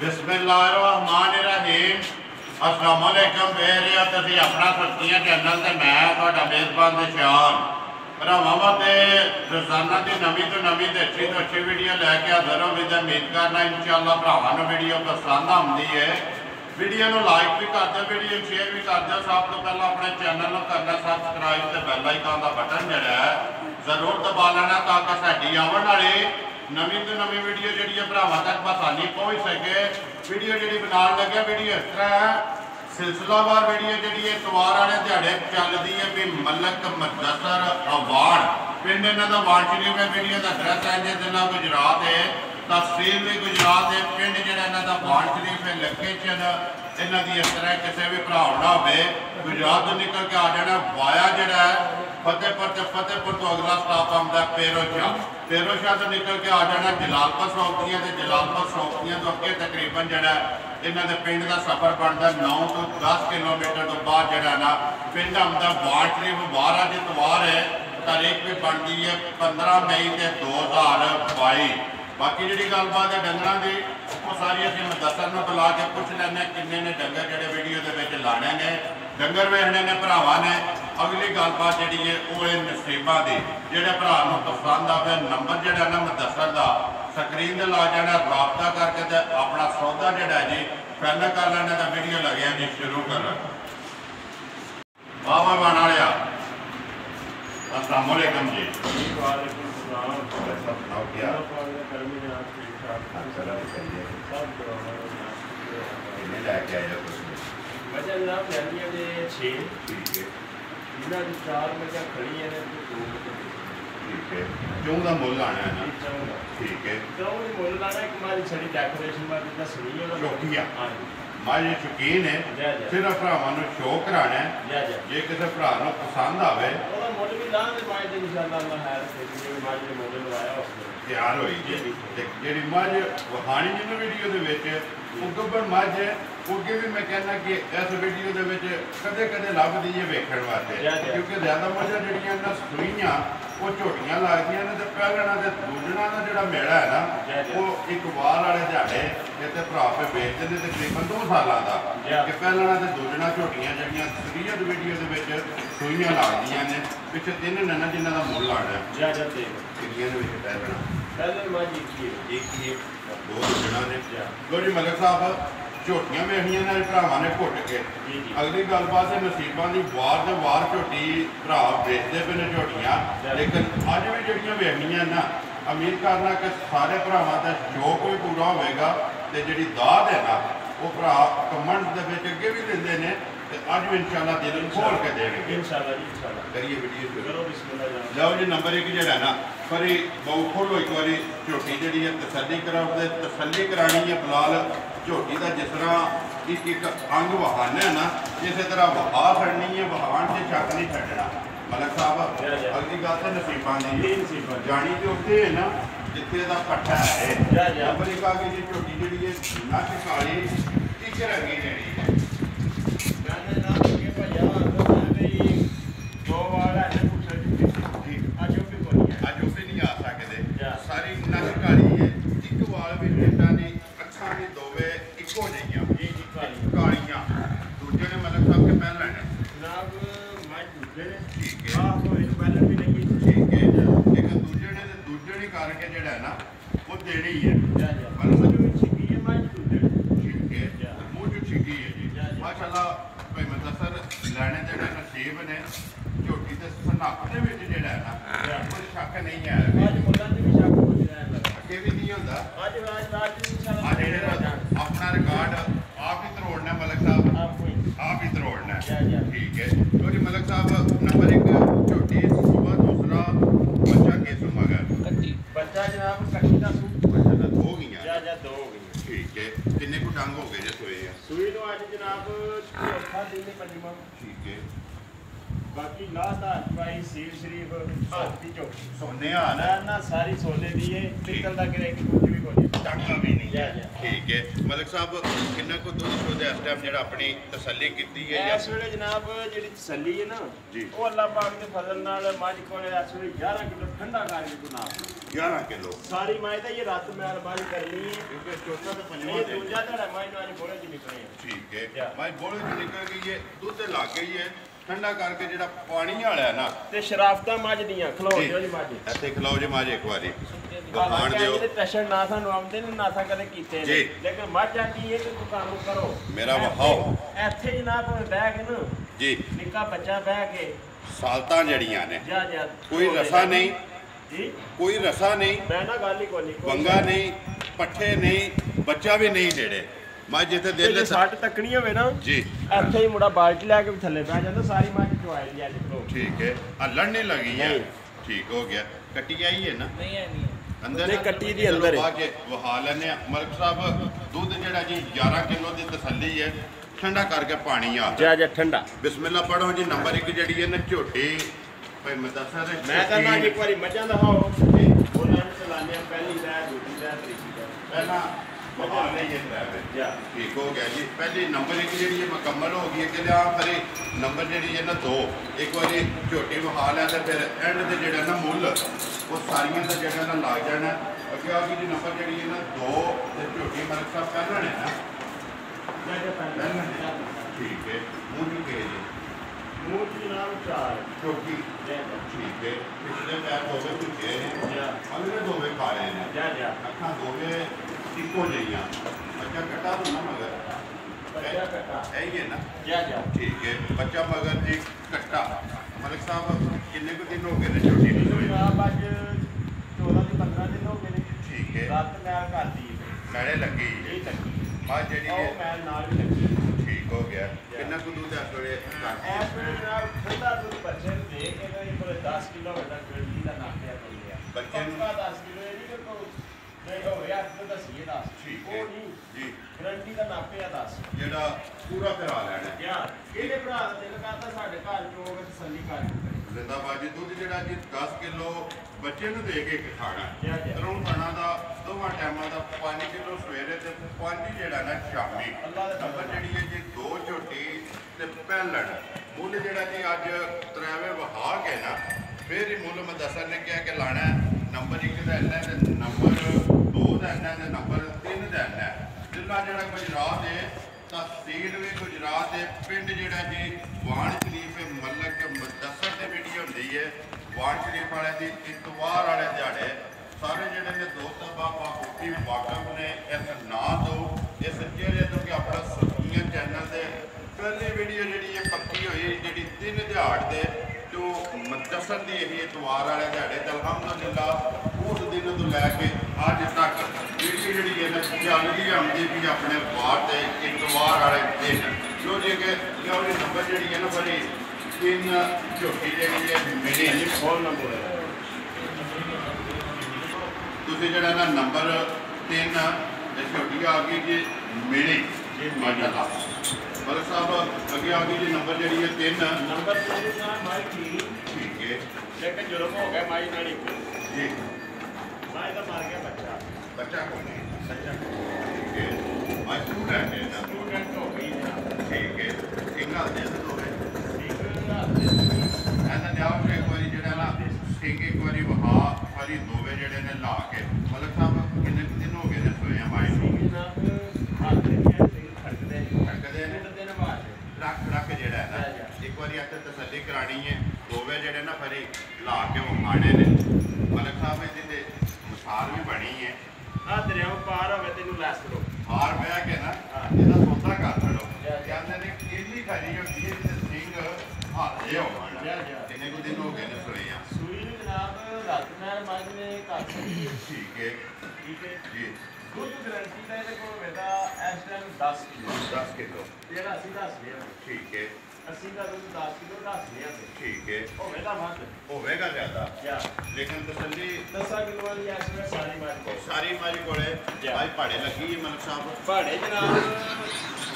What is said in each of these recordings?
बिस्मिल्लाहिर्रहमानिर्रहीम। अस्सलाम वालेकुम। वेरिया तुसीं अपना सब्जियां चैनल ते मैं तुहाडा मेज़बान निशान भरावां ते रोज़ाना की नवीं तो नवीं ते अच्छी वीडियो लैके हाज़र हो। उम्मीद करना इंशाअल्लाह भरावां नूं वीडियो पसंद आउंदी है। वीडियो को लाइक भी कर दो, वीडियो शेयर भी कर दो। सब तो पहले अपने चैनल को करना सबसक्राइब तो बैल आइकन का बटन जड़ा है जरूर दबा लेना ताकि साडी आने वाली नवीं तो नवीं वीडियो जी भरावां तक आसानी पहुँच सके। वीडियो जी बनाने लगे वीडियो इस तरह है सिलसिलावार वीडियो जी इतवार वाले दिहाड़े चलती है भी मलक मुदस्सर अवार्ड पिंड इन्हों का वार्ड शरीफ है। वीडियो का एड्रैस है जिला गुजरात है, तहसील भी गुजरात है, पिंड जो इन्हों का वार्ड शरीफ है लोकेशन इन्हों की इस तरह किसी भी भरा ना हो गुजरात तो निकल के आ जाना वाया जोड़ा है फतेहपुर तो अगला स्टाप आता है पेरोशाह तो निकल के आ जाना जलालपुर सौंपतियाँ तो जलालपुर सौंपतियाँ तो अगे तकरीबन जोड़ा इन्हों के पिंड का सफ़र बनता 9 तो 10 किलोमीटर तो बाद जोड़ा ना पिंड आता वार्ड शरीफ बाहर अज इतवार है। तारीख भी बनती है 15 मई के 2022। बाकी जी गलबात है डंगर की वो सारी असं मुदस्सर में बुला के पूछ लें किन्ने ने डंगर जोड़े वीडियो के लाने ने डंगर वेखने ने भरावान ने। अगली गलबात जी है वो नसीबा की जोड़े भरा पसंद आए नंबर जोड़ा ना मुदस्सर का स्क्रीन से ला जाना रबता करके तो अपना सौदा जोड़ा जी फाइनल कर लेना तो वीडियो लगे जी शुरू कर वाह वाह बना लिया। अस्सलाम वालेकुम जी। क्यों का मुल लाना है ना? ठीक है मुल लाना एक हमारी छड़ी डेकोरेशन वाली दसनी है चौकिया मां शौकीन है सिर्फ भरावां नूं शो कराना है जे किसी भरा नूं पसंद आवे तैयार होई जी मझ वहानी जिन्होंने वीडियो के गब्बर मझ अगे भी मैं कहना कि इस वीडियो के कदे कदे लभदी है वेखण वास्ते क्योंकि ज्यादा मझा जड़ियां सूइयां वो झोटियां लगदियां ने ते पहलना ते दूजना का जोड़ा मेला है ना वो इतवार वाले दिहाड़े इतने भरा पे बेचते हैं तकरीबन 2 सालों का कि पहलना ते दूजना झोटियां जड़ियां सीरीज वीडियो के सूइयां लगदियां ने पिछले 3 ने जिन्हों का मुल लाना लो जी मलिक साहब झोटियां वेखनियां ने भरावां ने घुट के अगली गलबात है नसीबा की वार तो वार झोटी भरा बेचते पे ने झोटियां लेकिन अज भी जड़ियां वेखनियां ना उम्मीद करना कि सारे भरावां का शौक भी पूरा होगा तो जी दाद है ना वो भरा कमेंट के अगे भी देंगे ने अज भी इंशाल्लाह दिल खोल के देंगे करिए वीडियो लो जी। नंबर 1 जोड़ा ना पर बहु खोलो एक बार झोटी जी है तसली कराओ तसली करानी है फिलहाल झोटी का जिस तरह एक अंग वहाना है ना इस तरह वहा छड़नी है वहान से शक नहीं छड़ना। मलिक साहब अगली गल तो नसीबा की जानी तो उत्थे है ना जिथे का पट्ठा है नंबर 1 आ गई जी झोटी जी है नच काली एक रंगी लेनी है सारी नच काली है एक वाल भी पेटा नहीं अखा भी दोवे इको जी कालियां दूजे ने मलिक साहब के पहले ने ठीक है लेकिन दूजे ने दूजे नहीं करके जोड़ा है ना वो देनी है ठीक है मुँह जो छिकी है जी माशाल्लाह भाई मुदस्सर लैने जोड़े नसीब ने झोटी के सनक के जोड़ा है ना कोई शक नहीं है अगे भी नहीं होता अपना रिकॉर्ड आप ही तरोड़ना मलिक साहब आप ही तरोड़ना ठीक है। तो जी मलिक साहब नंबर 1 झोटी सुबह दूसरा बच्चा किस मगर बच्चा जनाब कट्टी का बच्चा 2 गई ठीक है। किन्ने को डंग हो गए सोए सूई तो अज जनाब चौथा दिन ठीक है। बाकी लास्ट भाई सील शरीफ हाथी सोने ना सारी सोने दी है पित्तल का गिरे की कुछ भी कोई टाका भी नहीं ठीक है मलिक साहब किन्ना को दूध शो इस टाइम जो अपनी तसली की है इस वे जनाब जी तसली है ना जी वो अल्लाह पाक के फजल नाल मझ को इस वे 11 किलो ठंडा करके तू नाप 11 किलो सारी मझ तो ये रात मैल बाज करनी है क्योंकि चौथा तो पंजवा ये दूजा धड़ा मझ आज बोले च निकले ठीक है मझ बोले च निकल गई है दूध लग गई है ठंडा करके जो पानी वाला है ना ते शराफता मझ दियां खलो जो जी मझ ਇੱਥੇ ਖਲਾਓ ਜੀ ਮਾਜ ਇੱਕ ਵਾਰੀ खान दियो टशन ना सानू आउंदे ने ना सा कदे कीते ने लेकिन मझ आंदी है कि तू काम करो मेरा वहाओ ਇੱਥੇ जनाब बैठ के ना जी निक्का बच्चा बैठ के सालतां जड़ियां ने जा जा कोई रसा नहीं जी कोई रसा नहीं मैं ना गल ही कोनी वंगा नहीं पट्ठे नहीं बच्चा भी नहीं जेड़े मझ जिथे दिल सट तकनी होवे ना जी ਇੱਥੇ ਹੀ ਮੁੰਡਾ ਬਾਲਟੀ ਲੈ ਕੇ ਥੱਲੇ ਬਹਿ ਜਾਂਦਾ ਸਾਰੀ ਮੱਝ ਚੁਆਈ ਦੀ ਅੱਜ ਕੋਲ ठीक है हल्लड़ नहीं लगी है ठीक हो गया कट्टी आई है ना ਨਹੀਂ ਹੈ ਨਹੀਂ अंदर नहीं, कट्टी दी अंदर है। के वहा लेने मलिक साहब दूध जेड़ा जी 11 किलो की तसली है ठंडा करके पानी आ जा जा ठंडा बिस्मिल्ला पढ़ो जी नंबर 1 जेड़ी है ना झोटी भाई मुदस्सर मैं कहना एक बारी मझां दिखाओ ਉਹਨਾਂ ਨੂੰ ਚਲਾਣੇ ਪਹਿਲੀ ਦਾ ਦੂਜੀ ਦਾ ਤੀਜੀ ਦਾ पहला बहा नहीं है ड्राइवर जा ठीक हो गया जी पहली नंबर 1 जेड़ी है मुकम्मल हो गई है कि आ फिर नंबर जेड़ी है ना 2 एक बारी झोटी बहा लिया तो फिर एंड ते जेड़ा ना मुੱਲ वो सारियां का जेड़ा ना लग जाना अगे आ गई जी नंबर जेड़ी है ना 2 ते झोटी मलिक साहब पहला ने ना जा जा पहला ठीक है मुंह की के जी मूंह की नाम चार झोटी जा जा ठीक है पिछले पैर दोवे झुके हैं जा अगले दोवे काले ने जा जा अखा दोवे इको जइयां बच्चा कटा तो ना मगर बच्चा कटा है ही है ना जा जा ठीक है बच्चा मगर जी कट्टा मलिक साहब किन्ने को दिन हो गए ने छोटी नहीं जनाब आज 14 से 15 दिन हो गए ठीक है रात मैल करती मैंने लगी यही लगी मां जेडी है ਉਹ ਮੈਲ ਨਾਲ ਵੀ ਲੱਗੀ ठीक हो गया किन्ना को दूध है थोड़े ਐਸ ਵੇਲੇ ਜਨਾਬ ਠੰਡਾ ਦੁੱਧ ਬੱਚੇ ਨੂੰ ਦੇ ਕੇ ਤੇ ਇਹ 10 ਕਿਲੋ ਵੱਡਾ ਗਰਮੀ ਦਾ ਨਾਪਿਆ ਪਈ ਗਿਆ ਬੱਚੇ ਨੂੰ 10 ਕਿਲੋ ਇਹ ਨਹੀਂ ਕਿ ਕੋਈ ਨਹੀਂ ਹੋਵੇ ਅੱਜ ਤੋਂ ਦੱਸੀਏ 10 ठीक है ਉਹ ਨਹੀਂ जी ਗਰੰਟੀ ਦਾ ਨਾਪਿਆ 10 जेड़ा पूरा करा लेना ਯਾਰ ਕਿਹੜੇ ਭਰਾ ਦਾ ਦਿਲ ਕਰਦਾ ਸਾਡੇ ਘਰ ਚੋਗ ਤਸੱਲੀ ਕਰ जिंदाबाद जी दूध जेड़ा जी 10 किलो बच्चे ਨੂੰ ਦੇ ਕੇ ਖਾਣਾ ਜਾ ਜਾ ਤਰੋਂ ਖਾਣਾ ਦਾ ਦੋਵਾਂ ਟਾਈਮਾਂ ਦਾ 5 ਕਿਲੋ ਸਵੇਰੇ ਤੇ 5 ਜਿਹੜਾ ਨਾ ਸ਼ਾਮੀ ਅੱਲਾ ਦਾ ਨੰਬਰ ਜਿਹੜੀ ਹੈ ਜੀ 2 ਝੋਟੀ ਤੇ ਪਹਿਲਣ ਮੁੱਲ ਜਿਹੜਾ ਜੀ ਅੱਜ ਤਰਾਵੇ ਵਹਾ ਕੇ ਨਾ ਫਿਰ ਹੀ ਮੁੱਲ ਮੁਦੱਸਰ ਨੇ ਕਿਹਾ ਕਿ ਲਾਣਾ ਨੰਬਰ 1 ਦਾ ਇੰਨਾ ਤੇ ਨੰਬਰ 2 ਦਾ ਇੰਨਾ ਤੇ ਨੰਬਰ 3 ਦਾ ਇੰਨਾ ਜ਼ਿਲ੍ਹਾ ਜਿਹੜਾ ਗੁਜਰਾਤ ਹੈ ਤਹਿਸੀਲ ਵੀ ਗੁਜਰਾਤ ਦੇ ਪਿੰਡ ਜਿਹੜਾ ਜੀ ਵਾਣ ਸ਼ਰੀਫ ਮੱਲਕ ਮੁਦੱਸਰ ਦੇ ਵੀਡੀਓ ਹੁੰਦੀ ਹੈ ਵਾਣ ਸ਼ਰੀਫ ਵਾਲੇ ਦੀ ਇਤਵਾਰ ਵਾਲੇ ਦਿਹਾੜੇ ਸਾਰੇ ਜਿਹੜੇ ਨੇ ਦੋਸਤ ਬਾਬਾ ਕੁੱਤੀ ਵਾਕਫ ਨੇ ਇਸ ਨਾਂ ਤੋਂ ਇਸ ਚਿਹਰੇ ਤੋਂ ਕਿ ਆਪਣਾ ਸੁਖੀਆਂ ਚੈਨਲ ਦੇ ਪਹਿਲੀ ਵੀਡੀਓ ਜਿਹੜੀ ਹੈ ਪੱਕੀ ਹੋਈ ਜਿਹੜੀ 3 ਦਿਹਾੜ ਦੇ ਜੋ ਮੁਦੱਸਰ ਦੀ ਇਹ ਇਤਵਾਰ ਵਾਲੇ ਦਿਹਾੜੇ ਤੇ ਅਲਹਮਦੁਲਿਲਾ ਉਸ ਦਿਨ ਤੋਂ ਲੈ ਕੇ ਅੱਜ ਤੱਕ ਵੀਡੀਓ ਜਿਹੜੀ ਹੈ ਨਾ ਚੱਲਦੀ ਆਉਂਦੀ ਵੀ ਆਪਣੇ ਬਾਹਰ ਦੇ ਇਤਵਾਰ ਵਾਲੇ ਦਿਨ ਜੋ ਜੇ ਕਿ ਉਹਦੀ ਨੰਬਰ ਜਿਹੜੀ ਹੈ ਨਾ ਬੜੀ 3 ਝੋਟੀ ਜਿਹੜੀ ਹੈ ਮਿਲੀ ਫੋਨ ਨੰਬਰ ਹੈ ਤੁਸੀਂ ਜਿਹੜਾ ਨਾ ਨੰਬਰ 3 ਇਹ ਝੋਟੀ ਆ ਗਈ ਜੀ ਮਿਲੀ ਜੀ ਮਾਸ਼ਾਅੱਲਾ ਮਲਿਕ ਸਾਹਿਬ ਅੱਗੇ ਆ ਗਈ ਜੀ ਨੰਬਰ ਜਿਹੜੀ ਹੈ 3 ਨੰਬਰ 3 ਦਾ ਮਾਈ ਠੀਕ ਹੈ ਲੇਕਿਨ ਜੁਰਮ ਹੋ ਗਿਆ ਮਾਈ ਨਾਲ ਹੀ ਜੀ ਮਾਈ ਦਾ ਮਾਰ ਗਿਆ ਬੱਚਾ ਬੱਚਾ ਕੋਈ ਨਹੀਂ ਬੱਚਾ ਠੀਕ ਹੈ ਮੈਂ ਸਟੂਡੈਂਟ ਹੈ ਨਾ ਸਟੂਡੈਂਟ ਹੋ ਗਈ ਨਾ ਠੀਕ ਹੈ ਇੱਕ ਨਾਲ ਦੇ ਦੋਗੇ ਇੱਕ ਰਾਤ ਦੇ ਐਸਾ ਲਿਆਓ ਇੱਕ ਵਾਰੀ ਜਿਹੜਾ ਨਾ ਸਿੰਘ ਇੱਕ ਵਾਰੀ ਵਹਾ ਵਾਰੀ ਦੋਵੇਂ ਜਿਹੜੇ ਨੇ ਲਾ ਕੇ ਮਲਿਕ ਸਾਹਿਬ ਕਿੰਨੇ ਦਿਨ ਹੋ ਗਏ ਨੇ ਸੋਇਆ ਮਾਈ ਨੂੰ ਜਨਾਬ ਹੱਥ ਦੇ ਖੜਕਦੇ ਠੱਕਦੇ ਨੇ ਦਿਨ ਬਾਅਦ ਰੱਖ ਜਿਹੜਾ ਹੈ ਨਾ ਇੱਕ ਵਾਰੀ ਇੱਥੇ ਤਸੱਲੀ ਕਰਾਣੀ ਹੈ ਦੋਵੇਂ ਜਿਹੜੇ ਨਾ ਫਰੀ ਲਾ ਕੇ ਉਹ ਖਾਣੇ ਨੇ ਮਲਿਕ ਸਾਹਿਬ ਇਹਦੀ ਤੇ ਮਿਸਾਲ ਵੀ ਬਣੀ ਹੈ ਆ ਦਰਿਆ ਪਾਰ ਹੋਵੇ ਤੈਨੂੰ ਲੈ ਸਕੋ ਹਾਰ ਬਹਿ ਕੇ ਨਾ ਇਹਦਾ ਸੌਦਾ ਕਰ ਛੜੋ ਕਹਿੰਦੇ ਨੇ ਕਿੰਨੀ ਖਰੀ ਹੁੰਦੀ ਹੈ ਤੇ ਸਿੰਘ ਹਾਲੇ ਹੋਣਾ ਕਿੰਨੇ ਕੁ ਦਿਨ ਹੋ ਗਏ ਨੇ ਸੋਇਆ ਸੂਈ ਨੂੰ ਜਨਾਬ ਰਾਤ ਨਾਲ ਮੱਝ ਨੇ ਕਰ ਸਕਦੀ ਠੀਕ ਹੈ ਠੀਕ ਹੈ ਜੀ ਦੁੱਧ ਗਰੰਟੀ ਦਾ ਇਹਦੇ ਕੋਲ ਵੇਦਾ ਇਸ ਟਾਈਮ 10 ਕਿਲੋ 10 ਕਿਲੋ ਜਿਹੜਾ ਅਸੀਂ ਦੱਸ ਰਹੇ ਹਾਂ ਠੀਕ ਹੈ ਅਸੀਂ ਦਾ ਦੁੱਧ 10 ਕਿਲੋ ਦੱਸ ਰਹੇ ਹਾਂ ਠੀਕ ਹੈ ਉਹ ਵੇਦਾ ਵੱਧ ਹੋਵੇਗਾ ਜ਼ਿਆਦਾ ਜਾਂ ਲੇਕਿਨ ਤਸੱਲੀ 10 ਕਿਲੋ ਵਾਲੀ ਇਸ ਵੇਲੇ ਸਾਰੀ ਮੱਝ ਕੋਲ ਸਾਰੀ ਮਾਰੀ ਕੋਲੇ ਭਾਈ ਪਹਾੜੇ ਲੱਗੀ ਹੈ ਮਲਕ ਸਾਹਿਬ ਪਹਾੜੇ ਜਨਾਬ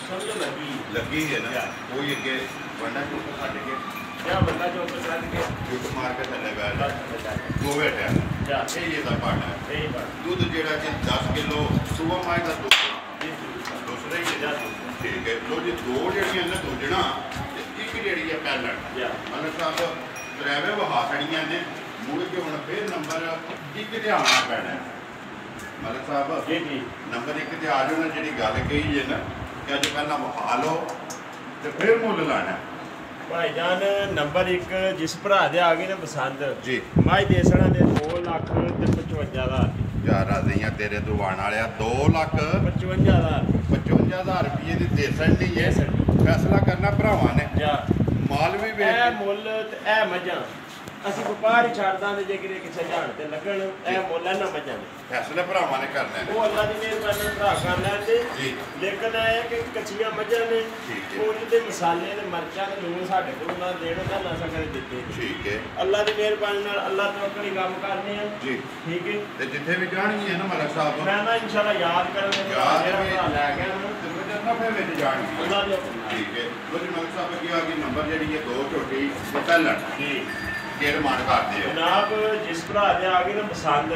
ਸਮਝ ਲੱਗੀ ਹੈ ਨਾ ਕੋਈ ਅੱਗੇ ਵੰਡਾ ਚੁੱਕ ਛੱਡ ਕੇ ਜਾਂ ਬੰਦਾ ਜੋ ਪਸੰਦ ਕੇ ਚੁੱਕ ਮਾਰ ਕੇ ਥੱਲੇ ਬੈਠ ਜਾ ਜਾਂ ਗੋਵੇ ਟੈਮ ਇਹ ਇਹਦਾ ਪਹਾੜਾ ਇਹ ਬਾਤ ਦੁੱਧ ਜਿਹੜਾ ਕਿ 10 ਕਿਲੋ ਸੁਬਹ ਮਾਈ ਦਾ ਦੁੱਧ दूसरे ही है ठीक है। लो जी दो जड़ियां ने दूजना ते एक जड़ी है पैलट मतलब साहब ड्राइवर वहा खड़ियां ने मुड़ के हुण फिर नंबर एक ते आना पैना मतलब साहब जी नंबर एक ते आ जाओ ना जी गल कही है ना कि अज पहला वहा लो तो फिर मुल लाना भाईजान नंबर एक जिस भरा दे आ गए ना पसंद जी माई देसड़ा दे 2,55,000 यार रही तेरे तो आने वाले 2,55,000 रुपये की देसन नहीं है फैसला करना भरावां ने माल भी मुल ए मझां ਅਸੀਂ ਵਪਾਰ ਹੀ ਛੱਡ ਦਾਂਗੇ ਜੇ ਕਿਸੇ ਝਾੜ ਤੇ ਲੱਗਣ ਇਹ ਮੁੱਲ ਨਾ ਮੱਝਾਂ ਦੇ ਫੈਸਲੇ ਭਰਾਵਾਂ ਨੇ ਕਰਨੇ ਨੇ ਉਹ ਅੱਲਾ ਦੀ ਮਿਹਰਬਾਨੀ ਨਾਲ ਭਰਾ ਕਰ ਲੈਂਦੇ ਜੀ ਲੇਕਿਨ ਇਹ ਕਿ ਕੱਚੀਆਂ ਮੱਝਾਂ ਨੇ ਉਹਨਾਂ ਦੇ ਮਸਾਲੇ ਤੇ ਮਿਰਚਾਂ ਤੇ ਲੂਣ ਸਾਡੇ ਕੋਲ ਨਾ ਦੇਣ ਦਾ ਨਾ ਸਕਦੇ ਦਿੱਤੇ ਠੀਕ ਹੈ ਅੱਲਾ ਦੀ ਮਿਹਰਬਾਨੀ ਨਾਲ ਅੱਲਾ ਤਵੱਕਲੀ ਕੰਮ ਕਰਨੇ ਆ ਜੀ ਠੀਕ ਹੈ ਤੇ ਜਿੱਥੇ ਵੀ ਜਾਣਗੇ ਨਾ ਮਲਕ ਸਾਹਿਬ ਮੈਂ ਨਾ ਇਨਸ਼ਾਅੱਲਾ ਯਾਦ ਕਰਾਂਗੇ ਜਿਹੜਾ ਲੈ ਗਿਆ ਨਾ ਤੇ ਨਫੇ ਵਿੱਚ ਜਾਣਗੇ ਅੱਲਾ ਦੇ ਠੀਕ ਹੈ ਉਹ ਜੀ ਮਲਕ ਸਾਹਿਬ ਕੀ ਆ ਗਈ ਨੰਬਰ ਜਿਹੜੀ ਹੈ ਦੋ ਝੋਟੀ ਤੇ ਪਹਿਲਣ ਜੀ ਕੀ ਡਿਮਾਂਡ ਕਰਦੇ ਹੋ ਜਨਾਬ ਜਿਸ ਭਰਾ ਦੇ ਆ ਗਈ ਨਾ ਪਸੰਦ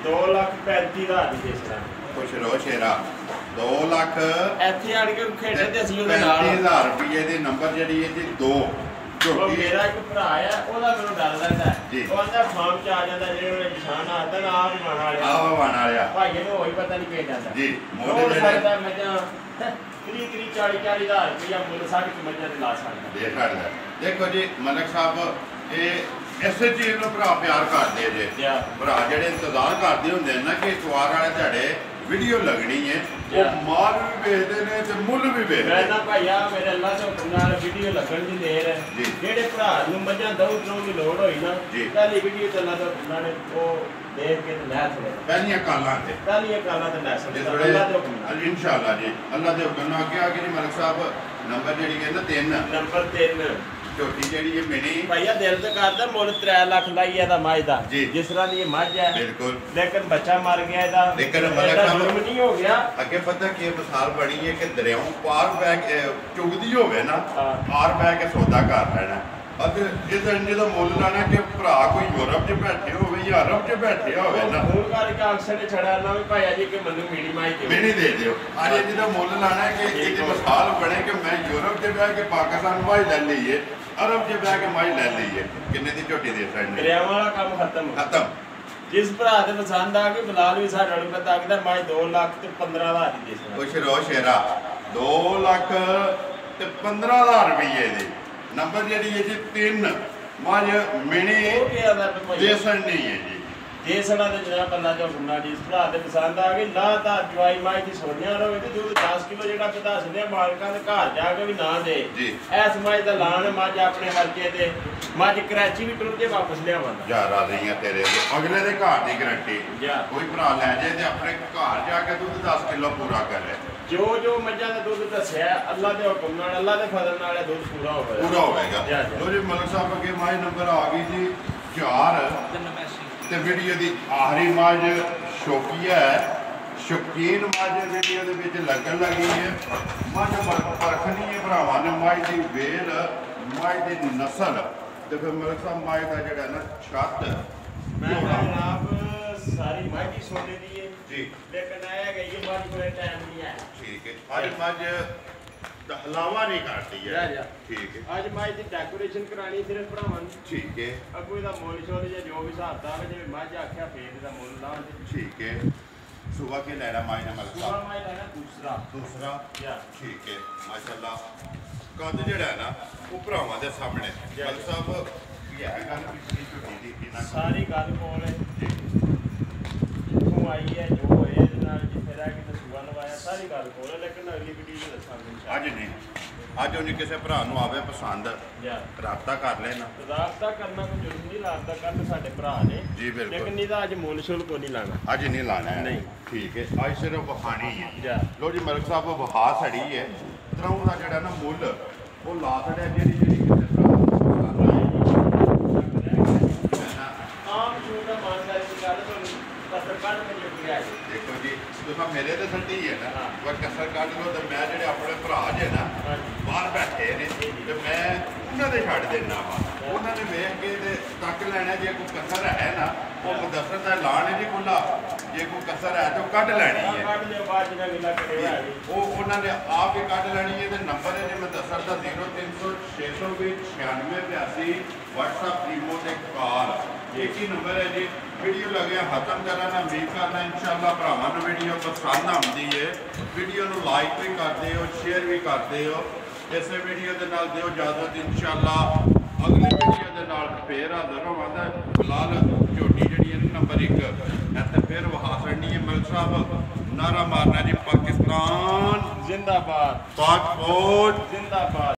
2,35,000 ਦੀ ਜਿਸ ਤਰ੍ਹਾਂ ਖੁਸ਼ ਰਹੋ ਸ਼ੇਰਾ 2 ਲੱਖ ਇੱਥੇ ਆੜ ਕੇ ਖੇਡੇ ਤੇ ਅਸੀਂ ਉਹਦੇ ਨਾਲ 35,000 ਰੁਪਏ ਦੇ ਨੰਬਰ ਜਿਹੜੀ ਹੈ ਜੀ ਦੋ ਉਹ ਮੇਰਾ ਇੱਕ ਭਰਾ ਆ ਉਹਦਾ ਮੈਨੂੰ ਡਰ ਲੱਗਦਾ ਉਹ ਆਂਦਾ ਫਾਰਮ ਚ ਆ ਜਾਂਦਾ ਜਿਹੜੇ ਉਹਨੇ ਨਿਸ਼ਾਨ ਆਤਾ ਨਾ ਆਪ ਮਾਣ ਵਾਲਿਆ ਆਹ ਮਾਣ ਵਾਲਿਆ ਭਾਈ ਨੂੰ ਹੋਈ ਪਤਾ ਨਹੀਂ ਕਿਹ ਜਾਂਦਾ ਜੀ ਮੋਢੇ ਜਿਹੜਾ ਮੈਂ ਜਾਂ 30-40,000 ਰੁਪਇਆ ਮੁੱਲ ਸਾਡੀ ਮੱਝਾਂ ਦੇ ਲਾ ਸਕਦਾ ਦੇ ਸਕਦਾ ਦੇਖੋ ਜੀ ਮਲਕ ਸਾਹਿਬ ਇਹ ਇਸੇ ਚੀਜ਼ ਨੂੰ ਭਰਾ ਪਿਆਰ ਕਰਦੇ ਜੇ ਭਰਾ ਜਿਹੜੇ ਇੰਤਜ਼ਾਰ ਕਰਦੇ ਹੁੰਦੇ ਨੇ ਨਾ ਕਿ ਇਤਵਾਰ ਵਾਲੇ ਤੁਹਾਡੇ ਵੀਡੀਓ ਲੱਗਣੀ ਹੈ ਉਹ ਮਾਲ ਵੀ ਵੇਚਦੇ ਨੇ ਤੇ ਮੁੱਲ ਵੀ ਵੇਚਦੇ ਮੈਂ ਨਾ ਭਾਈਆ ਮੇਰੇ ਅੱਲਾ ਤੋਂ ਨਾਲ ਵੀਡੀਓ ਲੱਗਣ ਦੀ ਦੇਰ ਹੈ ਜਿਹੜੇ ਭਰਾ ਨੂੰ ਮੱਝਾਂ ਦਊ ਦੀ ਲੋੜ ਹੋਈ ਨਾ ਪਹਿਲੀ ਵੀਡੀਓ ਤੇ ਅੱਲਾ ਤੋਂ ਨਾਲੇ ਉਹ ਦੇਖ ਕੇ ਲੈ ਥੋੜੇ ਪਹਿਲੀਆਂ ਕਾਲਾਂ ਤੇ ਲੈ ਸਕਦੇ ਅੱਲਾ ਦੇ ਹੁਕਮ ਇਨਸ਼ਾਅੱਲਾ ਜੀ ਅੱਲਾ ਦੇ ਹੁਕਮ ਨਾਲ ਅੱਗੇ ਆ ਕੇ ਮਲਕ ਸਾਹਿਬ ਨੰਬਰ ਜਿਹੜੀ ਹੈ ਨਾ 3 ਨੰਬਰ 3 ਝੋਟੀ ਜਿਹੜੀ ਹੈ ਮਿਨੀ ਭਈਆ ਦਿਲ ਤੇ ਕਰਦਾ ਮੁੱਲ 3 ਲੱਖ ਲਾਈ ਇਹਦਾ ਮੱਝ ਦਾ ਜਿਸ ਤਰ੍ਹਾਂ ਦੀ ਇਹ ਮੱਝ ਹੈ ਬਿਲਕੁਲ ਲੇਕਿਨ ਬੱਚਾ ਮਰ ਗਿਆ ਇਹਦਾ ਲੇਕਿਨ ਮਲਕ ਸਾਹਿਬ ਨਹੀਂ ਹੋ ਗਿਆ ਅੱਗੇ ਪਤਾ ਕੀ ਮਿਸਾਲ ਬਣੀ ਹੈ ਕਿ ਦਰਿਆਓਂ ਪਾਰ ਬੈ ਕੇ ਚੁਗਦੀ ਹੋਵੇ ਨਾ ਪਾਰ ਬੈ ਕੇ ਸੌਦਾ ਕਰ ਲੈਣਾ ਅਤੇ ਇਹ ਤਾਂ ਇੰਨੇ ਦਾ ਮੁੱਲ ਲਾਣਾ ਕਿ ਭਰਾ ਕੋਈ ਯੂਰਪ 'ਚ ਬੈਠੇ ਹੋਵੇ ਜਾਂ ਅਰਬ 'ਚ ਬੈਠੇ ਹੋਵੇ ਨਾ ਫੋਨ ਕਰਕੇ ਅਕਸਰ ਨੇ ਛੜਾ ਨਾ ਵੀ ਭਾਈਆ ਜੀ ਕਿ ਮੈਨੂੰ ਮੀਡੀ ਮਾਈ ਦਿਓ ਮੀਡੀ ਦੇ ਦਿਓ ਅੱਜ ਜਿਹਦਾ ਮੁੱਲ ਲਾਣਾ ਕਿ ਇਹਦੀ ਮਿਸਾਲ ਬਣੇ ਕਿ ਮੈਂ ਯੂਰਪ 'ਚ ਬਹਿ ਕੇ ਪਾਕਿਸਤਾਨ ਮਾਈ ਲੈ ਲਈਏ ਅਰਬ 'ਚ ਬਹਿ ਕੇ ਮਾਈ ਲੈ ਲਈਏ ਕਿੰਨੇ ਦੀ ਝੋਟੀ ਦੇ ਸਕਦੇ ਦਰਿਆਵਾਂ ਵਾਲਾ ਕੰਮ ਖਤਮ ਜਿਸ ਭਰਾ ਦੇ ਪਸੰਦ ਆ ਕੇ ਬਲਾਲ ਵੀ ਸਾਡੇ ਨਾਲ ਪਤਾ ਆਖਦਾ ਮੈਂ 2,15,000 ਦੀ ਦੇ ਸਕਦਾ ਖੁਸ਼ ਰਹੋ ਸ਼ੇਰਾ 2,15,000 ਰੁਪਏ ਦੇ ਨੰਬਰ ਜਿਹੜੀ ਹੈ ਜੀ 3 ਮੱਝ ਮਿਣੀ ਦੇਸਣ ਨਹੀਂ ਹੈ ਜੀ ਦੇਸਣਾ ਦੇ ਜਨਾਬ ਅੱਲਾ ਦਾ ਹੁਕਮ ਜੀ ਇਸ ਭਰਾ ਦੇ ਪਸੰਦ ਆ ਗਈ ਲਾ ਤਾਂ ਜਵਾਈ ਮਾਈ ਦੀ ਸੋਨੀਆਂ ਰਵੇ ਤੇ ਦੁੱਧ 10 ਕਿਲੋ ਜਿਹੜਾ ਪਤਾ ਸਦੇ ਮਾਲਕਾਂ ਦੇ ਘਰ ਜਾ ਕੇ ਵੀ ਨਾ ਦੇ ਐਸ ਮੱਝ ਦਾ ਲਾਣ ਮੱਝ ਆਪਣੇ ਹਲਕੇ ਤੇ ਮੱਝ ਕਰਾਚੀ ਵੀ ਟੁਰ ਕੇ ਵਾਪਸ ਲਿਆਵਾਂਗਾ ਯਾਰ ਆ ਰਹੀਆਂ ਤੇਰੇ ਅਗਲੇ ਦੇ ਘਰ ਦੀ ਗਰੰਟੀ ਕੋਈ ਭਰਾ ਲੈ ਜਾਏ ਤੇ ਆਪਣੇ ਘਰ ਜਾ ਕੇ ਦੁੱਧ 10 ਕਿਲੋ ਪੂਰਾ ਕਰੇ ਜੋ ਮੱਝਾਂ ਦਾ ਦੁੱਧ ਦੱਸਿਆ ਅੱਲਾ ਦੇ ਹੁਕਮ ਨਾਲ ਅੱਲਾ ਦੇ ਫਜ਼ਲ ਨਾਲ ਦੁੱਧ ਪੂਰਾ ਹੋਵੇਗਾ ਲੋ ਜੀ ਮਲਕ ਸਾਹਿਬ ਅੱਗੇ ਮਾਝ ਨੰਬਰ ਆ ਗਈ ਜੀ 4 ਤੇ ਵੀਡੀਓ ਦੀ ਆਖਰੀ ਮੱਝ ਸ਼ੌਕੀਆ ਹੈ ਸ਼ੌਕੀਨ ਮੱਝ ਵੀਡੀਓ ਦੇ ਵਿੱਚ ਲੱਗਣ ਲੱਗੀ ਹੈ ਮੱਝ ਪਰਖਣੀ ਹੈ ਭਰਾਵਾਂ ਨੇ ਮੱਝ ਦੀ ਵੇਲ ਮੱਝ ਦੀ ਨਸਲ ਤੇ ਫਿਰ ਮਲਕ ਸਾਹਿਬ ਮੱਝ ਦਾ ਜਿਹੜਾ ਨਾ ਛੱਤ ਮੈਂ ਜਨਾਬ ਸਾਰੀ ਮੱਝ ਹੀ ਸੋਨੇ ਦੀ ਹੈ ਜੀ ਲੇਕਿਨ ਆਇਆ ਗਈ ਇਹ ਮੱਝ ਕੋਲੇ ਟਾਈਮ ਨਹੀਂ ਹੈ ਠੀਕ ਹੈ ਅੱਜ ਮੱਝ ਦਾ ਹਲਾਵਾ ਨਹੀਂ ਕਰਦੀ ਹੈ ਠੀਕ ਹੈ ਅੱਜ ਮੱਝ ਦੀ ਡੈਕੋਰੇਸ਼ਨ ਕਰਾਣੀ ਸਿਰਫ ਭਰਾਵਾਂ ਨੂੰ ਠੀਕ ਹੈ ਅੱਗੋਂ ਇਹਦਾ ਮੁੱਲ ਸ਼ੋਲ ਜਾਂ ਜੋ ਵੀ ਹਿਸਾਬ ਦਾ ਜਿਵੇਂ ਮੱਝ ਆਖਿਆ ਫੇਰ ਇਹਦਾ ਮੁੱਲ ਲਾਉਂਦੇ ਠੀਕ ਹੈ ਸੁਬਾ ਕੇ ਲੈਣਾ ਮੱਝ ਨਾਲ ਮਲਕ ਸਾਹਿਬ ਮੱਝ ਲੈਣਾ ਦੂਸਰਾ ਠੀਕ ਹੈ ਮਾਸ਼ਾਅੱਲਾ ਕੱਦ ਜਿਹੜਾ ਹੈ ਨਾ ਉਹ ਭਰਾਵਾਂ ਦੇ ਸਾਹਮਣੇ ਮਲਕ ਸਾਹਿਬ ਕੀ ਹੈ ਗੱਲ ਪਿਛਲੀ ਝੋਟੀ ਦੀ ਇਹਨਾਂ ਸਾਰੀ ਗੱਲ ਕੋਲ ਹੈ ਜਿੱਥੋਂ ਆਈ ਹੈ ਜੋ ਹੋਏ ਇਹਦੇ ਨਾਲ ਜਿੱਥੇ ਰਹਿ ਕੇ ਤਸੂਆ ਲਵਾਇਆ ਸਾਰੀ ਗੱਲ ਕੋਲ ਹੈ ਲੇਕਿਨ ਅਗਲੀ ਵੀਡੀਓ ਚ ਦੱਸਾਂਗੇ ਅੱਜ ਨਹੀਂ ਅੱਜ ਉਹਨੇ ਕਿਸੇ ਭਰਾ ਨੂੰ ਆਵੇ ਪਸੰਦ ਰਾਬਤਾ ਕਰ ਲੈਣਾ ਰਾਬਤਾ ਕਰਨਾ ਕੋਈ ਜ਼ਰੂਰੀ ਨਹੀਂ ਰਾਬਤਾ ਕਰਨ ਸਾਡੇ ਭਰਾ ਨੇ ਜੀ ਬਿਲਕੁਲ ਲੇਕਿਨ ਨਹੀਂ ਤਾਂ ਅੱਜ ਮੁੱਲ ਸ਼ੁਲ ਕੋ ਨਹੀਂ ਲਾਣਾ ਅੱਜ ਨਹੀਂ ਲਾਣਾ ਹੈ ਨਹੀਂ ਠੀਕ ਹੈ ਅੱਜ ਸਿਰਫ ਵਹਾਣੀ ਹੈ ਲੋ ਜੀ ਮਲਕ ਸਾਹਿਬ ਵਹਾ ਸੜੀ ਹੈ ਤਰ੍ਹਾਂ ਦਾ ਜਿਹੜਾ ਨਾ ਮੁੱਲ ਉਹ ਲਾ ਸੜਿਆ ਜਿਹੜੀ ਕਿਸੇ ਭਰਾ ਆਮ ਛੋਟਾ ਮਾਨਦਾਰੀ ਦੀ ਗੱਲ ਤੁਹਾਨੂੰ ਕਸਰ ਕੱਢ ਕੇ ਜੁੜ ਗਿਆ ਦੇਖੋ ਜੀ ਤੁਸੀਂ ਮੇਰੇ ਤੇ ਸੱਟੀ ਹੈ ਨਾ ਕੋਈ ਕਸਰ ਕੱਢ ਲਓ ਤੇ ਮੈਂ ਜਿਹੜੇ ਆਪਣੇ ਭਰਾ ਜੇ ਨਾ बाहर बैठे ने तो मैं उन्होंने छड़ देना वा उन्होंने वेख के तक लेना जे कोई कसर है ना वो मुदस्सर का ऐलान नहीं खुला जे कोई कसर है तो कट लैनी है वो उन्होंने आप ही कट लैनी है तो नंबर है जी मुदस्सर का 0300 620 9682 WhatsApp ईमो ते कॉल एक ही नंबर है जी। वीडियो लगे खत्म करना उम्मीद करना इंशाअल्लाह भरावां नूं वीडियो पसंद आती है वीडियो नूं लाइक भी करते हो शेयर भी करते हो इस वीडियो के नाल दिओ इजाजत इंशाअल्लाह अगली वीडियो के नाल फिर हाज़र होवांगा। फिलहाल झोटी जी नंबर 1 इत्थे फिर वहा छड़नी है मलिक साहब नारा मारना जी पाकिस्तान जिंदाबाद पाक फौज जिंदाबाद।